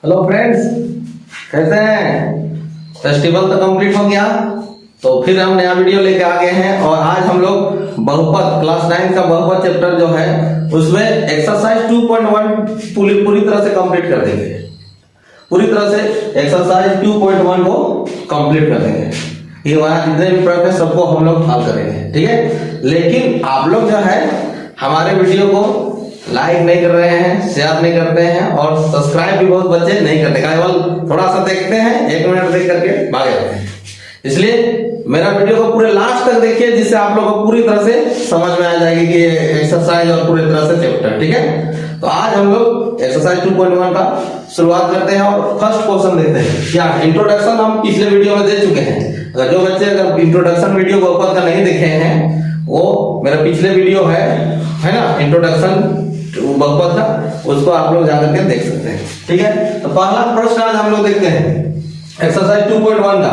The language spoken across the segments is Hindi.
हेलो फ्रेंड्स, कैसे हैं? फेस्टिवल तो कंप्लीट हो गया, तो फिर हम नया वीडियो लेके आ गए हैं। और आज हम लोग बहुपद क्लास 9 का बहुपद चैप्टर जो है उसमें एक्सरसाइज 2.1 पूरी तरह से कंप्लीट कर देंगे। पूरी तरह से एक्सरसाइज 2.1 को कंप्लीट कर देंगे। ये वहां जितने भी प्रश्न है सबको हम लोग हल करेंगे, ठीक है। लेकिन आप लोग जो है हमारे वीडियो को लाइक नहीं कर रहे हैं, शेयर नहीं करते हैं और सब्सक्राइब भी बहुत बच्चे नहीं करते, केवल थोड़ा सा देखते हैं, 1 मिनट देख करके भाग जाते हैं। इसलिए मेरा वीडियो को पूरे लास्ट तक देखिए, जिससे आप लोगों को पूरी तरह से समझ में आ जाएगी कि एक्सरसाइज और पूरी तरह से चैप्टर, ठीक है। तो आज हम लोग एक्सरसाइज 2.1 का शुरुआत करते हैं और फर्स्ट क्वेश्चन देखते हैं। क्या इंट्रोडक्शन हम पिछले वीडियो में दे चुके हैं। अगर जो बच्चे अगर इंट्रोडक्शन वीडियो बहुपद का नहीं देखे हैं, वो मेरा पिछले वीडियो है ना, इंट्रोडक्शन बहुपद का, उसको आप लोग जाकर के देख सकते हैं, ठीक है। तो पहला प्रश्न आज हम लोग देखते हैं एक्सरसाइज 2.1 का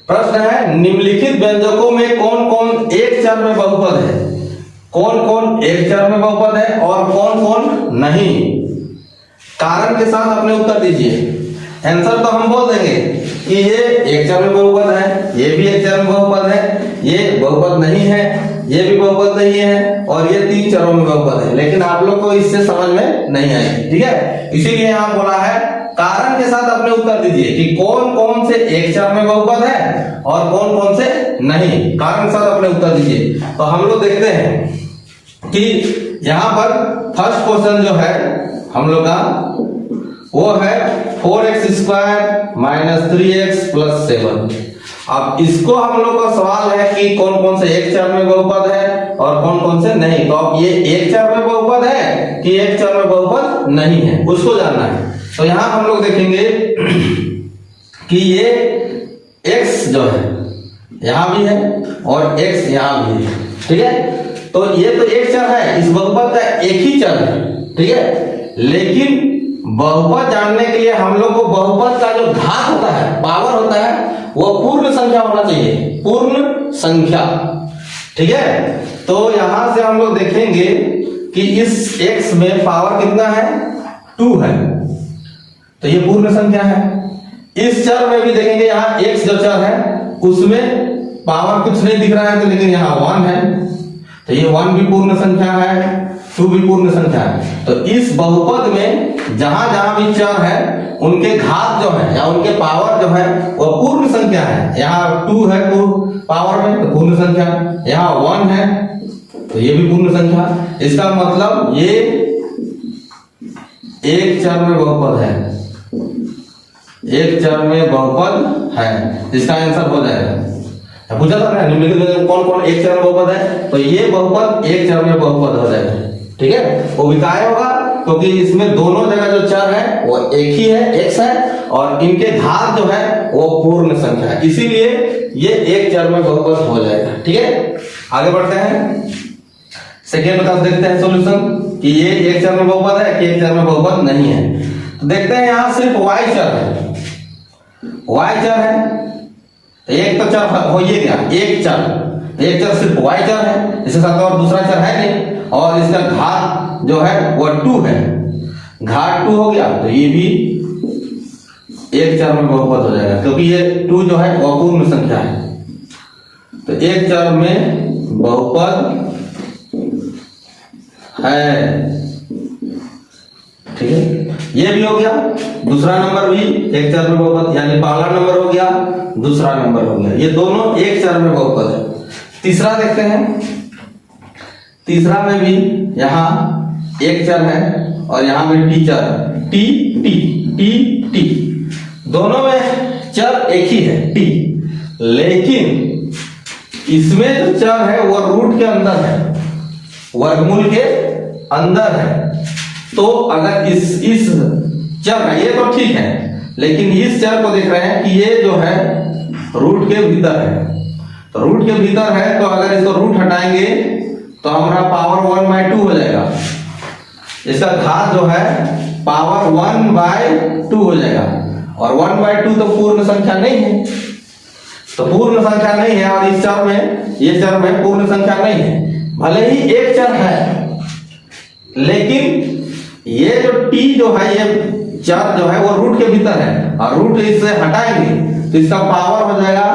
प्रश्न है, निम्नलिखित व्यंजकों में कौन कौन एक चर में बहुपद है। कौन कौन एक चर में बहुपद है और कौन कौन नहीं। कारण के साथ अपने उत्तर दीजिए। आंसर तो हम बोल देंगे कि ये एक चर में बहुपद है, ये भी एक चर में बहुपद है, ये बहुपद नहीं है, ये भी बहुपद नहीं है और ये 3 चरों में बहुपद है। लेकिन आप लोग को इससे समझ में नहीं आएगी, ठीक है। इसीलिए यहां बोला है कारण के साथ अपने उत्तर दीजिए कि कौन कौन से एक चर में बहुपद है और कौन कौन से नहीं। कारण के साथ अपने उत्तर दीजिए। तो हम लोग देखते हैं कि यहां पर फर्स्ट क्वेश्चन जो है हम लोग का वो है 4x² - 3x + 7। अब इसको हम लोग का सवाल है कि कौन कौन से एक चर में बहुपद है और कौन कौन से नहीं। तो अब ये एक चर में बहुपद है कि एक चर में बहुपद नहीं है, उसको जानना है। तो यहां हम लोग देखेंगे कि ये x जो है यहां भी है और x यहां भी है, ठीक है। तो ये तो एक चर है, इस बहुपद का एक ही चर है, ठीक है। लेकिन बहुपद जानने के लिए हम लोग को बहुपद का जो घात होता है, पावर होता है, वो पूर्ण संख्या होना चाहिए, पूर्ण संख्या, ठीक है। तो यहां से हम लोग देखेंगे कि इस x में पावर कितना है, 2 है, तो ये पूर्ण संख्या है। इस चर में भी देखेंगे, यहाँ x जो चर है उसमें पावर कुछ नहीं दिख रहा है, तो लेकिन यहाँ 1 है, तो ये 1 भी पूर्ण संख्या है, 2 भी पूर्ण संख्या है। तो इस बहुपद में जहां जहां भी चर है उनके घात जो है या उनके पावर जो है वो पूर्ण संख्या है। यहाँ 2 है पावर में, तो पूर्ण संख्या। यहाँ 1 है, तो ये भी पूर्ण संख्या। इसका मतलब ये एक चर में बहुपद है, एक चर में बहुपद है। इसका आंसर हो जाएगा। पूछा था ना निम्नलिखित कौन कौन एक चर में बहुपद है, तो ये बहुपद एक चर में बहुपद हो जाएगा, ठीक है। वो भी काय होगा क्योंकि इसमें दोनों जगह जो चर है वो एक ही है, x है, और इनके घात जो है वो पूर्ण संख्या है, इसीलिए ये एक चर में बहुपद हो जाएगा, ठीक है। आगे बढ़ते हैं, सेकेंड का देखते हैं सॉल्यूशन कि ये एक चर में बहुपद है कि एक चर में बहुपद नहीं है। तो देखते हैं यहां सिर्फ y चर है, y चर है, एक तो चर हो ये क्या, एक चर सिर्फ y चर है, इसके साथ और दूसरा चर है नहीं, और इसका घात जो है वो 2 है, घात 2 हो गया, तो ये भी एक चर में बहुपद हो जाएगा क्योंकि ये 2 जो है वो पूर्ण संख्या है। तो एक चर में बहुपद है, ठीक है। ये भी हो गया, दूसरा नंबर भी एक चर में बहुपद, यानी पहला नंबर हो गया, दूसरा नंबर हो गया, ये दोनों एक चर में बहुपद है। तीसरा देखते हैं, तीसरा में भी यहाँ एक चर है और यहाँ में टी चर है, टी दोनों में चर एक ही है टी, लेकिन इसमें जो चर है वो रूट के अंदर है, वर्गमूल के अंदर है। तो अगर इस चर है, ये तो ठीक है, लेकिन इस चर को देख रहे हैं कि ये जो है रूट के भीतर है, तो रूट के भीतर है, तो अगर इसको रूट हटाएंगे तो हमारा पावर 1/2 हो जाएगा। इसका घात जो है पावर 1/2 हो जाएगा, और 1/2 तो पूर्ण संख्या नहीं है, तो पूर्ण संख्या नहीं है, और इस चर में, ये चर में पूर्ण संख्या नहीं है। भले ही एक चर है, लेकिन ये जो t जो है ये चर जो है वो रूट के भीतर है और रूट इससे हटाएंगे तो इसका पावर हो जाएगा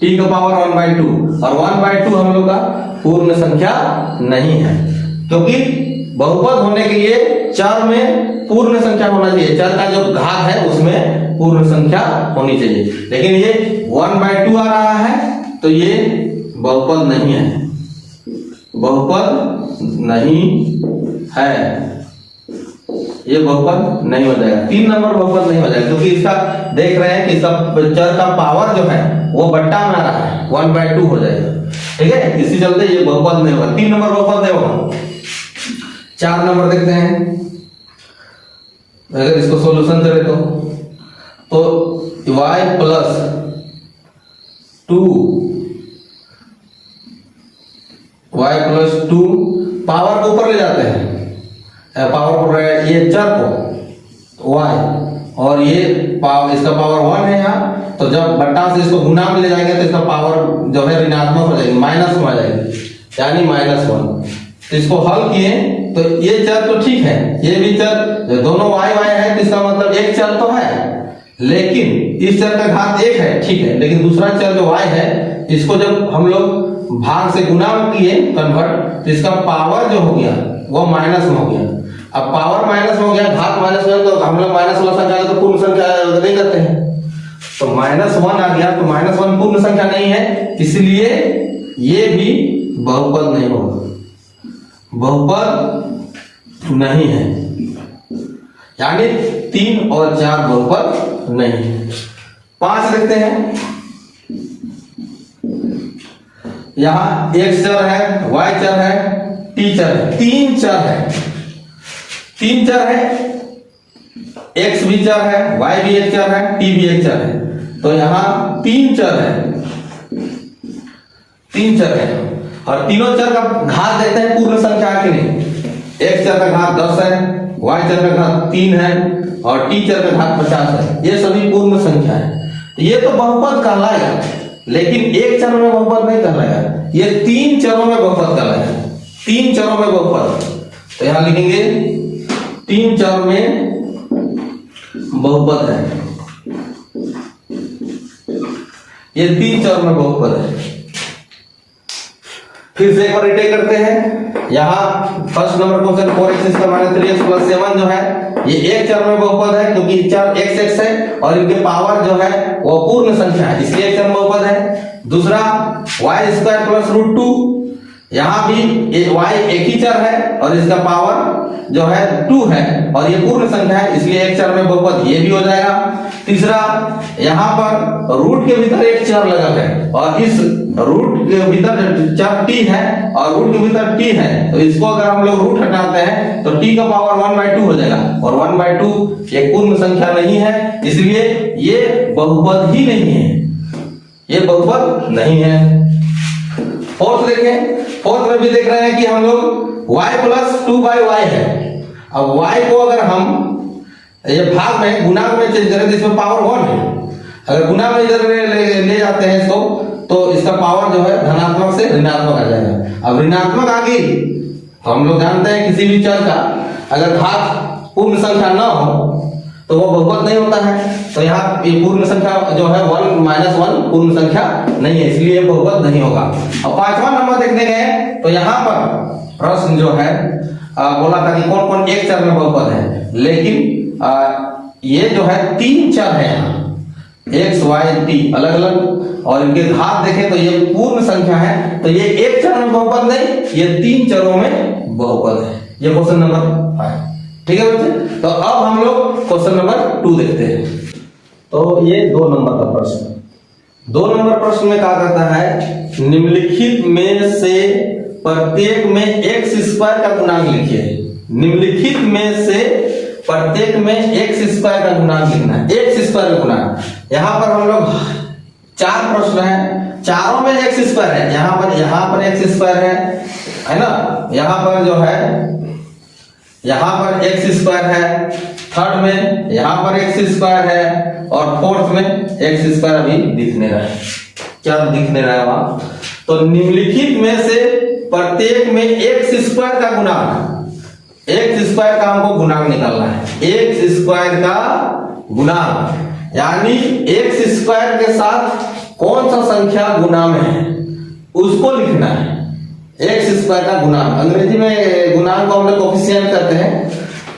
t का पावर 1/2 और 1/2 हम लोग का पूर्ण संख्या नहीं है, क्योंकि बहुपद होने के लिए चर में पूर्ण संख्या होना चाहिए, चर का जो घात है उसमें पूर्ण संख्या होनी चाहिए, लेकिन ये 1/2 आ रहा है तो ये बहुपद नहीं है, बहुपद नहीं है, ये बहुपद नहीं हो जाएगा। 3 नंबर बहुपद नहीं हो जाएगा, क्योंकि इसका देख रहे हैं कि इसका चर का पावर जो है वो बट्टा में आ रहा है, 1/2 हो जाएगा, ठीक है, इसी चलते ये बहुपद नहीं होगा, 3 नंबर बहुपद नहीं होगा। 4 नंबर देखते हैं, अगर इसको सॉल्यूशन करें तो y प्लस 2 पावर को ऊपर ले जाते हैं, पावर को ये चर को y और ये इसका पावर 1 है यहाँ, तो जब बट्टा से इसको गुना में ले जाएंगे तो इसका पावर जो है ऋणात्मक हो जाएगी, माइनस में आ जाएगी, यानी -1। तो इसको हल किए तो ये चर तो ठीक है, ये भी चर दोनों y है, तो इसका मतलब एक चर तो है, लेकिन इस चर का घात 1 है, ठीक है, लेकिन दूसरा चर जो y है इसको जब हम लोग भाग से गुना में किए कन्वर्ट, तो इसका पावर जो हो गया वो माइनस में हो गया। अब पावर माइनस में हो गया, घात माइनस में, तो हम लोग माइनस वाला संख्या तो पूर्ण संख्या नहीं करते हैं, तो -1 आ गया, तो -1 पूर्ण संख्या नहीं है, इसलिए ये भी बहुपद नहीं होगा, बहुपद नहीं है, यानी 3 और 4 बहुपद नहीं। 5 देखते हैं, यहां x चर है, y चर है, t चर है, 3 चर है, x भी चर है, y भी एक चर है, t भी एक चर है, तो यहां 3 चर है और तीनों चर का घात देखते हैं पूर्ण संख्या है कि नहीं। x चर का घात 10 है, y चर का घात 3 है और t चर का घात 50 है, ये सभी पूर्ण संख्या है, ये तो बहुपद कहलाएगा, लेकिन एक चर में बहुपद नहीं कहलाएगा, ये 3 चरों में बहुपद कहलाएगा, 3 चरों में बहुपद। तो यहां लिखेंगे 3 चर में बहुपद है, ये 3 चर में बहुपद है। फिर से एक बार रिटेक करते हैं, यहाँ first number question 4x - 3x + 7 जो है ये एक चर में बहुपद है, क्योंकि चर x है और इनके पावर जो है वो पूर्ण संख्या है, इसलिए एक चर में बहुपद है। दूसरा y² + √2, यहाँ भी y एक ही चर है और इसका पावर जो है 2 है और ये पूर्ण संख्या है, इसलिए एक चर में बहुपद ये भी हो जाएगा। तीसरा, यहाँ पर रूट के भीतर एक चर लगा है और इस रूट के भीतर चर t है और रूट के भीतर t है, तो इसको अगर हम लोग रूट हटाते हैं तो t का पावर 1/2 हो जाएगा और 1/2 एक पूर्ण संख्या नहीं है, इसलिए ये बहुपद ही नहीं है, ये बहुपद नहीं है। फोर्थ देखें, फोर्थ में भी देख रहे हैं कि हम लोग y + 2/y है, अब y को अगर हम ये भाग में गुना में चेंज करें तो इसमें पावर 1 है, अगर गुना में इधर ले जाते हैं इसको तो इसका पावर जो है धनात्मक से ऋणात्मक आ जाएगा। अब ऋणात्मक आ गई तो हम लोग जानते हैं किसी भी चर का अगर घात पूर्ण संख्या न हो तो वो बहुपद नहीं होता है, तो यहाँ ये पूर्ण संख्या जो है 1 पूर्ण संख्या नहीं है, इसलिए बहुपद नहीं होगा। अब 5वां नंबर देखने गए तो यहाँ पर प्रश्न जो है बोला था कि कौन कौन एक चर में बहुपद है, लेकिन ये जो है 3 चर है यहाँ x y t अलग अलग और इनके घात देखें तो ये पूर्ण संख्या है, तो ये एक चर में बहुपद नहीं, ये 3 चरों में बहुपद है। ये क्वेश्चन नंबर 5, ठीक है बच्चे। तो अब हम लोग क्वेश्चन नंबर 2 देखते हैं। तो ये 2 नंबर का प्रश्न, 2 नंबर प्रश्न में कहा करता है निम्नलिखित में से प्रत्येक में x² का गुणांक लिखिए। निम्नलिखित में से प्रत्येक में x² का गुणांक लिखना है, x² का गुणांक। यहाँ पर हम लोग 4 प्रश्न है, चारों में x² है, यहाँ पर x² है ना, यहाँ पर जो है यहाँ पर x² है, थर्ड में यहाँ पर x² है और फोर्थ में x² अभी दिख नहीं रहा है, क्या दिख नहीं रहा है वहां। तो निम्नलिखित में से प्रत्येक में x² का गुणांक, एक्स स्क्वायर का हमको गुणांक निकालना है, एक्स स्क्वायर का गुणांक, यानी एक्स स्क्वायर के साथ कौन सा संख्या गुणा में है उसको लिखना है। एक्स स्क्वायर का गुणांक, अंग्रेजी में गुणांक को हम लोग कोफिशिएंट कहते हैं।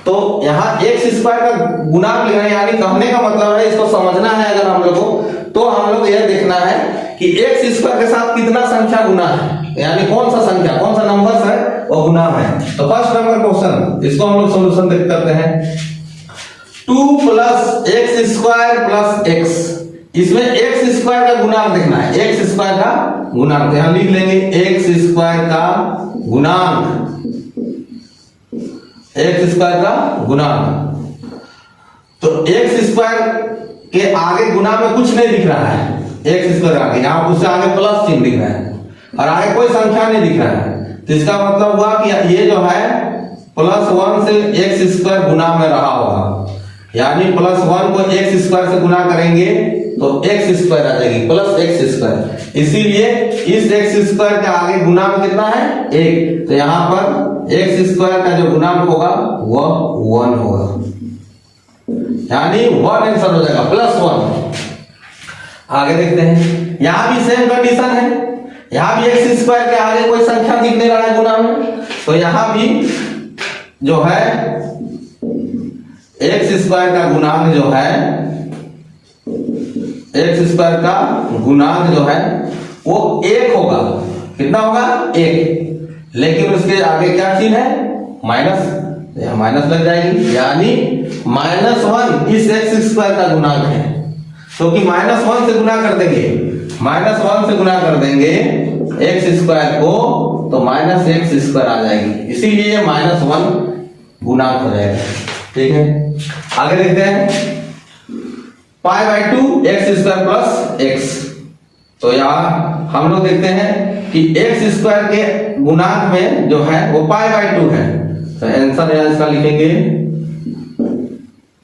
तो यहाँ एक्स स्क्वायर का गुणांक लिखना है, यानी कहने का मतलब है, इसको समझना है अगर हम लोग को, तो हम लोग यह देखना है कि एक्स स्क्वायर के साथ कितना संख्या गुना है, यानी कौन सा संख्या, कौन सा नंबर है वो गुना है। तो फर्स्ट नंबर क्वेश्चन, इसको हम लोग सोल्यूशन करते हैं। 2 + x स्क्वायर + x, इसमें एक्स स्क्वायर का गुणांक देखना है, एक्स स्क्वायर का गुणांक यहां लिख लेंगे, एक्स स्क्वायर का गुणांक, एक्स स्क्वायर का गुणांक। तो एक्स स्क्वायर के आगे गुना में कुछ नहीं दिख रहा है, एक्स स्क्वायर आगे, यहां उससे आगे प्लस चिन्ह दिख रहा है और आगे कोई संख्या नहीं दिख रहा है। तो इसका मतलब हुआ कि ये जो है +1 से एक्स स्क्वायर गुना में रहा होगा, यानी +1 को एक्स स्क्वायर से गुना करेंगे तो एक्स स्क्वायर आ जाएगी प्लस एक्स स्क्वायर, इसीलिए इस एक्स स्क्वायर के आगे गुणांक कितना है 1, तो यहां पर एक्स स्क्वायर का जो गुणांक होगा वह 1 होगा, यानी 1 आंसर हो जाएगा +1। आगे देखते हैं, यहां भी सेम कंडीशन है, यहां भी एक्स स्क्वायर के आगे कोई संख्या दिख नहीं रहा है गुना में, तो यहां भी जो है एक्स स्क्वायर का गुणांक जो है, एक्स स्क्वायर का गुणांक जो है वो 1 होगा, कितना होगा 1, लेकिन उसके आगे क्या चिन्ह है माइनस, माइनस लग जाएगी, यानी -1 इस एक्स स्क्वायर का गुणांक है, क्योंकि तो -1 से गुना कर देंगे, -1 से गुना कर देंगे एक्स स्क्वायर को तो -x स्क्वायर आ जाएगी, इसीलिए -1 गुणांक हो जाएगा। ठीक है, आगे देखते हैं, π/2 x स्क्वायर प्लस x, तो यहां हम लोग देखते हैं कि x स्क्वायर के गुणांक में जो है वो π/2 है, तो आंसर यहां इसका लिखेंगे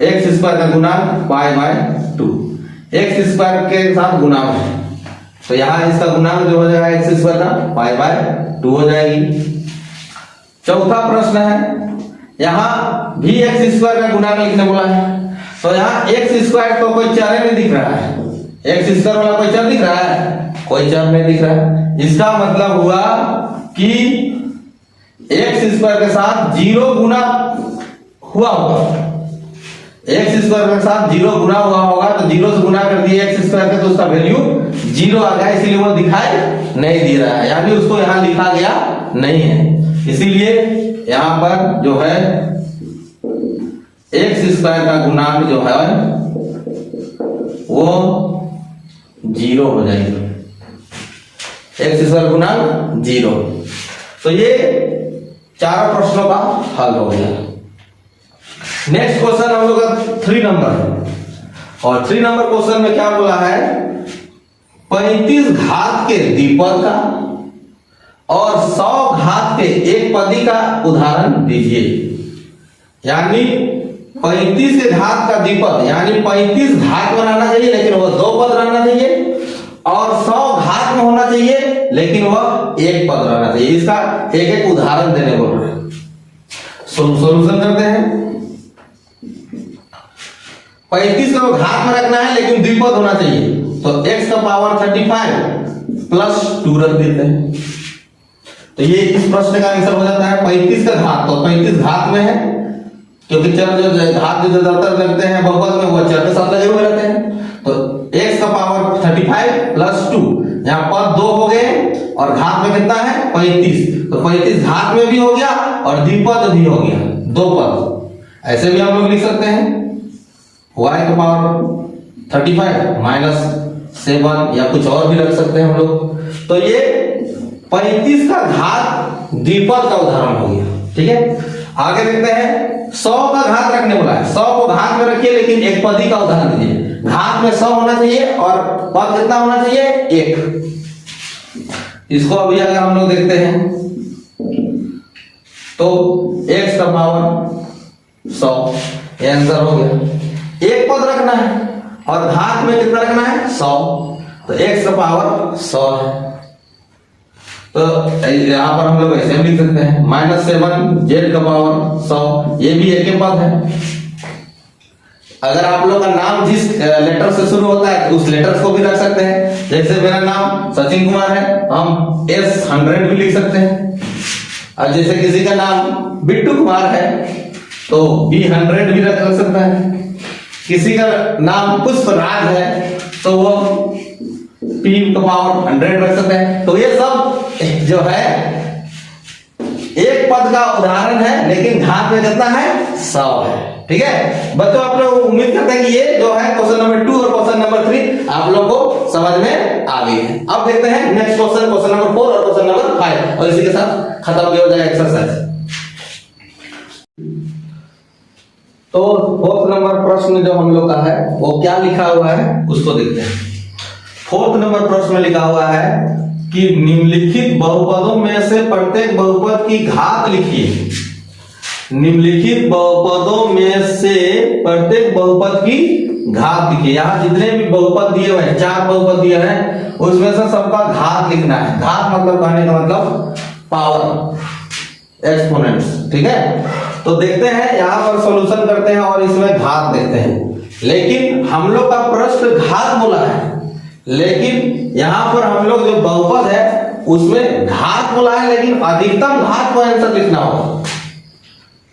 x स्क्वायर का गुणांक π/2, x स्क्वायर के साथ गुणांक है, तो यहां इसका गुणांक जो हो जाएगा x स्क्वायर का π/2 हो जाएगी। चौथा प्रश्न है, यहां भी x स्क्वायर का गुणांक लिखने बोला है, तो यहां x स्क्वायर तो कोई चर नहीं दिख रहा है, x स्क्वायर वाला कोई चर दिख रहा है, कोई चर नहीं दिख रहा है, इसका मतलब हुआ कि x स्क्वायर के साथ 0 गुना हुआ होगा, x स्क्वायर के साथ 0 गुना हुआ होगा, तो 0 से गुना कर दिए x स्क्वायर का तो उसका वैल्यू 0 आ गया, इसीलिए वो दिखाई नहीं दे रहा है, यानी उसको यहां लिखा गया नहीं है, इसीलिए यहां पर जो है एक्स स्क्वायर का गुणांक जो है वो 0 हो जाएगा, एक्स स्क्वायर गुणांक 0। तो ये चारों प्रश्नों का हल हो गया। नेक्स्ट क्वेश्चन हम लोग का 3 नंबर, और 3 नंबर क्वेश्चन में क्या बोला है, 35 घात के द्विपद का और 100 घात के एक पदी का उदाहरण दीजिए, यानी 35 के घात का द्विपद, यानी 35 घात बनाना चाहिए लेकिन वह 2 पद रहना चाहिए, और 100 घात में होना चाहिए लेकिन वह 1 पद रहना चाहिए, इसका एक एक उदाहरण देने बोल रहे हैं। सोल्यूशन करते हैं, 35 को घात में रखना है लेकिन द्विपद होना चाहिए, तो x का पावर 35 प्लस 2 रख देते हैं, तो ये इस प्रश्न का आंसर हो जाता है 35 का घात, तो 35 घात में है, क्योंकि चर जो घात जो ज्यादातर लगते हैं बहुपद में वो चर के साथ लगे हुए रहते हैं, तो x का पावर 35 प्लस 2, यहाँ पद 2 हो गए और घात में कितना है 35, तो 35 घात में भी हो गया और द्विपद भी हो गया, 2 पद। ऐसे भी हम लोग लिख सकते हैं y का पावर 35 माइनस 7 या कुछ और भी रख सकते हैं हम लोग, तो ये 35 का घात द्विपद का उदाहरण हो गया। ठीक है, आगे देखते हैं, 100 का घात रखने बोला है, 100 को घात में रखिए लेकिन एक पदी का उदाहरण दीजिए, घात में 100 होना चाहिए और पद कितना होना चाहिए 1। इसको अभी अगर हम लोग देखते हैं तो x का पावर 100, ये आंसर हो गया, एक पद रखना है और घात में कितना रखना है 100, तो x का पावर 100 है, तो यहाँ पर हम लोग ऐसे भी लिख सकते हैं -7 z का पावर 100, ये भी एक ही पद है। अगर आप लोग का नाम जिस लेटर से शुरू होता है उस लेटर्स को भी रख सकते हैं। जैसे मेरा नाम सचिन कुमार है, हम S100 भी लिख सकते हैं। और जैसे किसी का नाम बिट्टू कुमार है तो B100 भी रख सकता है। किसी का नाम पुष्पराज है तो वो P का पावर 100 रख सकते हैं। तो ये सब जो है एक पद का उदाहरण है, लेकिन घात में कितना है 100 है। ठीक है बच्चों, आप लोग उम्मीद करते हैं कि ये जो है क्वेश्चन नंबर 2 और क्वेश्चन नंबर 3 आप लोग को समझ में आ गई है। अब देखते हैं नेक्स्ट क्वेश्चन, क्वेश्चन नंबर 4 और क्वेश्चन नंबर 5, और इसी के साथ खत्म हो जाएगा एक्सरसाइज। तो 4th नंबर प्रश्न जो हम लोग का है वो क्या लिखा हुआ है उसको देखते हैं। 4th नंबर प्रश्न में लिखा हुआ है कि निम्नलिखित बहुपदों में से प्रत्येक बहुपद की घात लिखिए। निम्नलिखित बहुपदों में से प्रत्येक बहुपद की घात लिखिए। यहाँ जितने भी बहुपद दिए हुए हैं, 4 बहुपद दिए हैं, उसमें से सबका घात लिखना है। घात मतलब कहने का मतलब पावर, एक्सपोनेंट्स। ठीक है तो देखते हैं यहाँ पर सॉल्यूशन करते हैं और इसमें घात देखते हैं। लेकिन हम लोग का प्रश्न घात बोला है, लेकिन यहाँ पर हम लोग जो बहुपद है उसमें घात बोला है, लेकिन अधिकतम घात को आंसर लिखना होगा।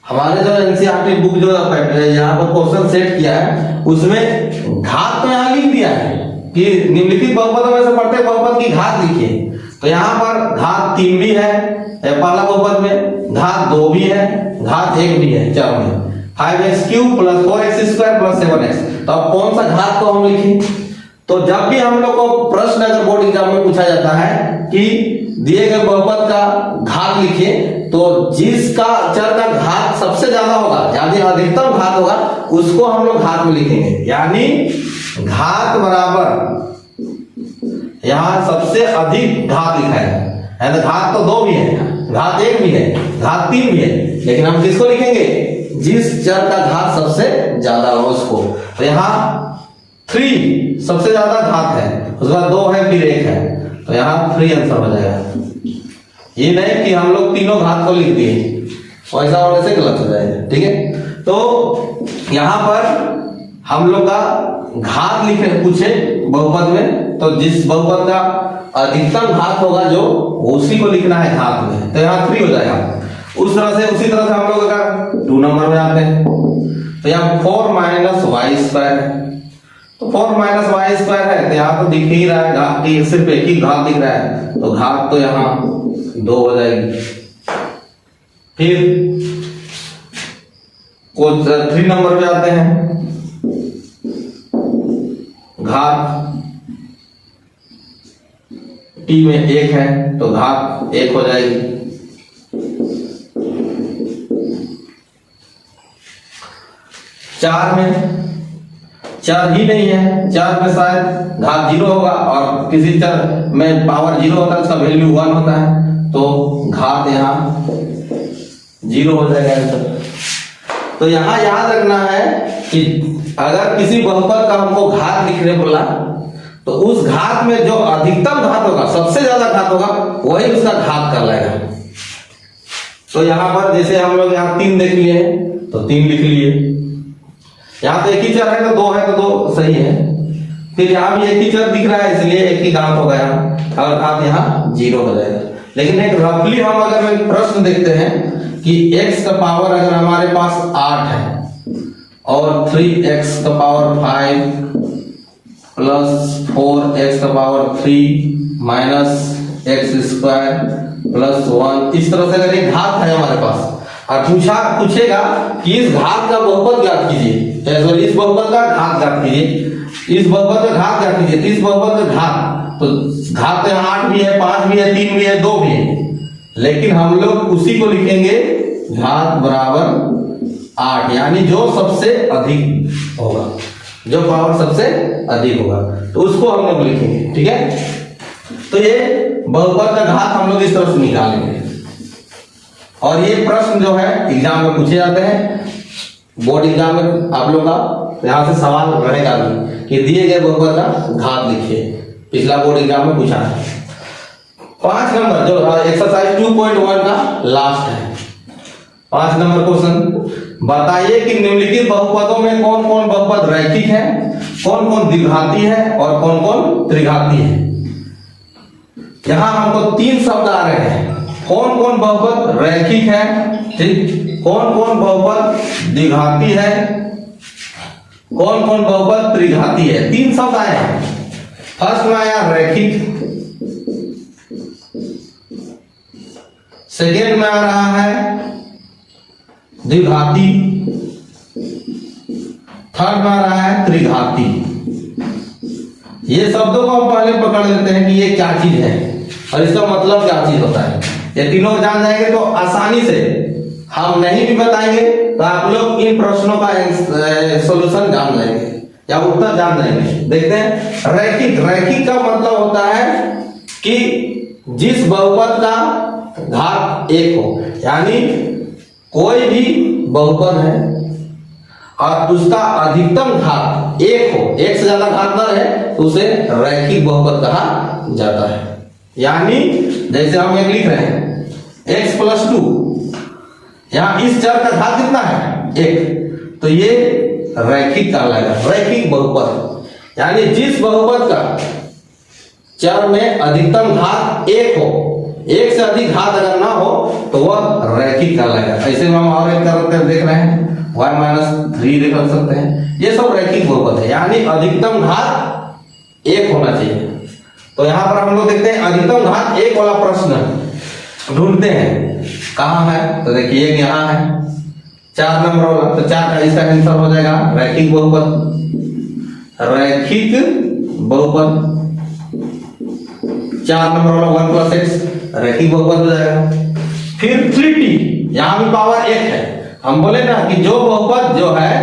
हमारे जो एनसीईआरटी बुक जो यहाँ पर क्वेश्चन सेट किया है उसमें घात तो यहाँ लिख दिया है कि निम्नलिखित बहुपदों में से प्रत्येक बहुपद की घात लिखिए। तो यहाँ पर घात 3 भी है पहला बहुपद में, घात 2 भी है, घात 1 भी है, चार में 5x³ + 4x² + 7x। तो अब कौन सा घात को हम लिखें? तो जब भी हम लोग को प्रश्न अगर बोर्ड एग्जाम में पूछा जाता है कि दिए गए बहुपद का घात लिखिए, तो जिसका चर का घात सबसे ज्यादा होगा यानी अधिकतम घात होगा उसको हम लोग घात में लिखेंगे। यानी घात बराबर यहाँ सबसे अधिक घात लिखा है तो घात तो 2 भी है, घात 1 भी है, घात 3 भी है, लेकिन हम किसको लिखेंगे? जिस चर का घात सबसे ज्यादा हो उसको। तो यहाँ 3 सबसे ज्यादा घात है, उसके बाद 2 है, फिर 1 है, तो यहाँ 3 आंसर हो जाएगा। ये नहीं कि हम लोग तीनों घात को लिख दिए, वैसा होने से गलत हो जाएगा। ठीक है तो यहाँ पर हम लोग का घात लिखे पूछे बहुपद में, तो जिस बहुपद का अधिकतम घात होगा जो उसी को लिखना है घात में, तो यहाँ 3 हो जाएगा। उसी तरह से हम लोग अगर 2 नंबर में आते हैं तो यहाँ 4 - y² है। तो 4 - y² है तो यहाँ तो दिख ही रहा है घात की, सिर्फ एक ही घात दिख रहा है, तो घात तो यहाँ 2 हो जाएगी। फिर 3 नंबर पे आते हैं, घात t में 1 है तो घात 1 हो जाएगी। 4 में 4 ही नहीं है, 4 में शायद घात 0 होगा और किसी चर में पावर 0 होता है, उसका वैल्यू 1 होता है, तो घात यहाँ 0 हो जाएगा आंसर। तो यहाँ याद रखना है कि अगर किसी बहुपद का हमको घात लिखने बोला तो उस घात में जो अधिकतम घात होगा, सबसे ज्यादा घात होगा, वही उसका घात कर लेगा। तो यहाँ पर जैसे हम लोग यहाँ 3 देख लिए तो 3 लिख लिए, यहाँ तो एक ही चर है तो 2 है तो 2 सही है। फिर यहाँ भी एक ही चर दिख रहा है इसलिए एक ही घात हो गया और घात यहाँ 0 हो जाएगा। लेकिन एक रफली हम अगर प्रश्न देखते हैं कि x का पावर अगर हमारे पास 8 है और 3x का पावर 5 + 4x का पावर 3 - x² + 1, इस तरह से अगर एक घात है हमारे पास और पूछेगा कि इस घात का बहुपद ज्ञात कीजिए, सॉरी इस बहुपद का घात ज्ञात कीजिए, इस बहुपद का घात ज्ञात कीजिए, इस बहुपद का घात, तो घात यहाँ 8 भी है, 5 भी है, 3 भी है, 2 भी है, लेकिन हम लोग उसी को लिखेंगे घात बराबर 8, यानी जो सबसे अधिक होगा, जो पावर सबसे अधिक होगा तो उसको हम लोग लिखेंगे। ठीक है तो ये बहुपद का घात हम लोग इस तरह से निकालेंगे। और ये प्रश्न जो है एग्जाम में पूछे जाते हैं, बोर्ड एग्जाम में आप लोग का यहाँ से सवाल रहेगा भी कि दिए गए बहुपद का घात लिखिए, पिछला बोर्ड एग्जाम में पूछा है। 5 नंबर जो एक्सरसाइज 2.1 का लास्ट है, 5 नंबर क्वेश्चन, बताइए कि निम्नलिखित बहुपदों में कौन कौन बहुपद रैखिक है, कौन कौन द्विघाती है और कौन कौन त्रिघाती है। यहां हमको 3 शब्द आ रहे हैं, कौन कौन बहुपद रैखिक है, ठीक, कौन कौन बहुपद द्विघाती है, कौन कौन बहुपद त्रिघाती है। 3 शब्द आए हैं। फर्स्ट में आया रैखिक, सेकेंड में आ रहा है द्विघाती, थर्ड में आ रहा है त्रिघाती। ये शब्दों को हम पहले पकड़ लेते हैं कि ये क्या चीज है और इसका मतलब क्या चीज होता है। ये तीनों जान जाएंगे तो आसानी से, हम नहीं भी बताएंगे तो आप लोग इन प्रश्नों का सॉल्यूशन जान जाएंगे या उत्तर जान जाएंगे। देखते हैं रैखिक। रैखिक का मतलब होता है कि जिस बहुपद का घात 1 हो, यानी कोई भी बहुपद है और उसका अधिकतम घात 1 हो, 1 से ज्यादा घात न रहे तो उसे रैखिक बहुपद कहा जाता है। यानी जैसे हम एक लिख रहे हैं x + 2, यहां इस चर का घात कितना है 1, तो ये रैखिक कहलाएगा, रैखिक बहुपद। यानी जिस बहुपद का चर में अधिकतम घात 1 हो, 1 से अधिक घात अगर ना हो तो वह रैखिक कहलाएगा। ऐसे में हम और एक करके देख रहे हैं y-3 लिख सकते हैं। ये सब रैखिक बहुपद है, यानी अधिकतम घात 1 होना चाहिए। तो यहां पर हम लोग देखते हैं अधिकतम घात 1 वाला प्रश्न ढूंढते हैं, कहां है, तो देखिए यहां है 4 नंबर वाला, तो 4 का इसका आंसर हो जाएगा रैखिक बहुपद। रैखिक बहुपद 4 नंबर वाला 1 + x रैखिक बहुपद हो जाएगा। फिर 3t, यहां भी पावर 1 है। हम बोले ना कि जो बहुपद जो है,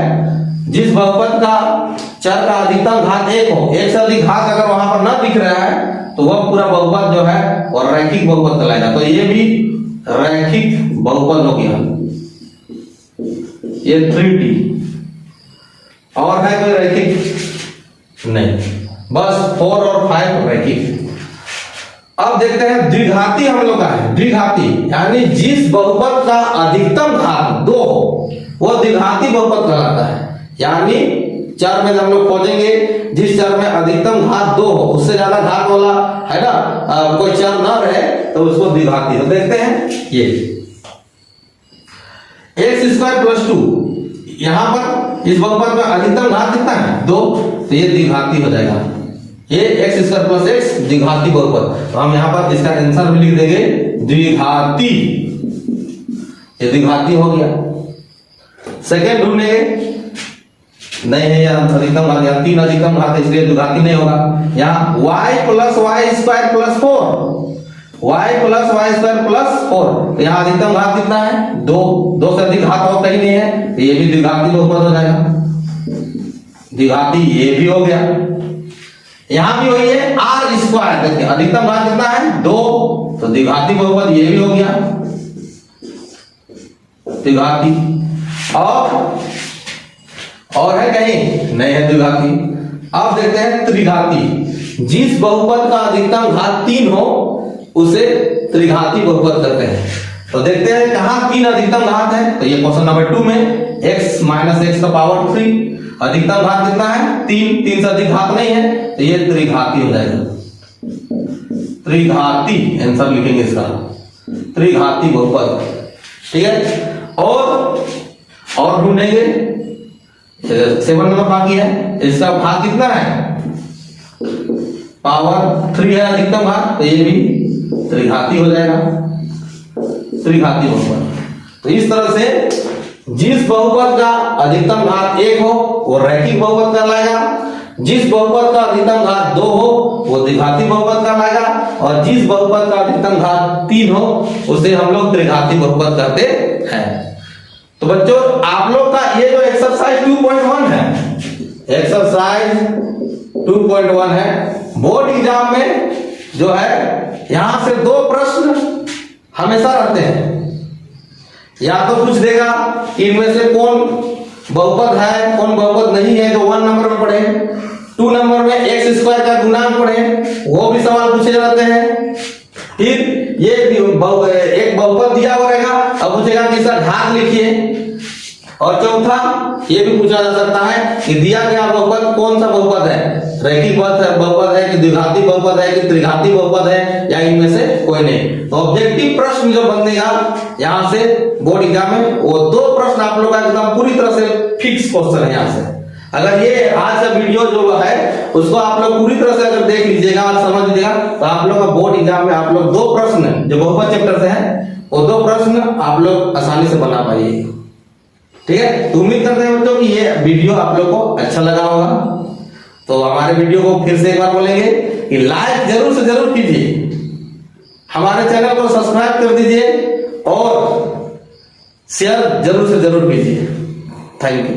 जिस बहुपद का चर का अधिकतम घात 1 हो, 1 से अधिक घात अगर वहां पर ना दिख रहा है तो वह पूरा बहुपद जो है और रैखिक बहुपद कहलाएगा। तो ये भी रैखिक बहुपद हो गया। ये 3t और है कोई रैखिक नहीं, बस 4 और 5 रैखिक। अब देखते हैं द्विघाती हम लोग का है। द्विघाती यानी जिस बहुपद का अधिकतम घात 2 हो वो द्विघाती बहुपद कहलाता है। यानी चर में हम लोग खोजेंगे जिस चर में अधिकतम घात 2 हो, उससे ज्यादा घात वाला है ना, कोई चर ना रहे तो उसको द्विघाती। तो देखते हैं ये x² + 2, यहां पर इस बहुपद में अधिकतम घात कितना है 2, तो ये द्विघाती हो जाएगा। ये x² + x द्विघाती बहुपद। तो हम यहां पर इसका आंसर भी लिख देंगे द्विघाती, ये द्विघाती हो गया। सेकंड ढूंढेंगे, नहीं है यार अधिकतम घात, यहाँ 3 अधिकतम घात है इसलिए द्विघाती नहीं होगा। यहाँ y + y² + 4, y + y² + 4, तो यहाँ अधिकतम घात कितना है 2, 2 से अधिक घात और कहीं नहीं है, तो ये भी द्विघाती बहुपद हो जाएगा। द्विघाती ये भी हो गया। यहां भी वही है r², देखिए अधिकतम घात कितना है 2, तो द्विघाती बहुपद ये भी हो गया द्विघाती। और है कहीं नहीं है द्विघाती। अब देखते हैं त्रिघाती। जिस बहुपद का अधिकतम घात 3 हो उसे त्रिघाती बहुपद कहते हैं। तो देखते हैं कहां 3 अधिकतम घात है, तो ये क्वेश्चन नंबर 2 में x - x⁻³ अधिकतम घात कितना है 3, 3 से अधिक घात नहीं है, तो ये त्रिघाती हो जाएगा। त्रिघाती आंसर लिखेंगे इसका, त्रिघाती बहुपद, ठीक है। और ढूंढेंगे 7 नंबर बाकी है, इसका घात कितना है पावर 3 है अधिकतम घात, तो ये भी त्रिघाती हो जाएगा, त्रिघाती बहुपद। तो इस तरह से जिस बहुपद का अधिकतम घात 1 हो वो रैखिक बहुपद कहलाएगा, जिस बहुपद का अधिकतम घात 2 हो वो द्विघाती बहुपद कहलाएगा, और जिस बहुपद का अधिकतम घात 3 हो उसे हम लोग त्रिघाती बहुपद कहते हैं। तो बच्चों आप लोग का ये जो एक्सरसाइज 2.1 है, एक्सरसाइज 2.1 है, बोर्ड एग्जाम में जो है यहां से 2 प्रश्न हमेशा रहते हैं। या तो पूछ देगा कि इनमें से कौन बहुपद है कौन बहुपद नहीं है, जो 1 नंबर में पढ़े, 2 नंबर में x² का गुणांक पढ़े, वो भी सवाल पूछे जाते हैं। फिर ये एक बहुपद दिया हुआ रहेगा, अब पूछेगा कि सर घात लिखिए। और चौथा ये भी पूछा जा सकता है कि दिया गया बहुपद कौन सा बहुपद है, रैखिक बहुपद है कि द्विघाती बहुपद है कि त्रिघाती बहुपद है, या इनमें से कोई नहीं। तो ऑब्जेक्टिव प्रश्न जो बनेगा यहाँ से बोर्ड एग्जाम में, वो 2 प्रश्न आप लोग का एकदम पूरी तरह से फिक्स क्वेश्चन है यहाँ से। अगर ये आज का वीडियो जो है उसको आप लोग पूरी तरह से अगर देख लीजिएगा और समझ लीजिएगा तो आप लोग का बोर्ड एग्जाम में आप लोग 2 प्रश्न जो बहुपद चैप्टर से है वो 2 प्रश्न आप लोग आसानी से बना पाइए। ठीक है, तो उम्मीद करते हैं बच्चों कि ये वीडियो आप लोग को अच्छा लगा होगा। तो हमारे वीडियो को फिर से एक बार बोलेंगे कि लाइक जरूर से जरूर कीजिए, हमारे चैनल को सब्सक्राइब कर दीजिए और शेयर जरूर से जरूर कीजिए। Thank you.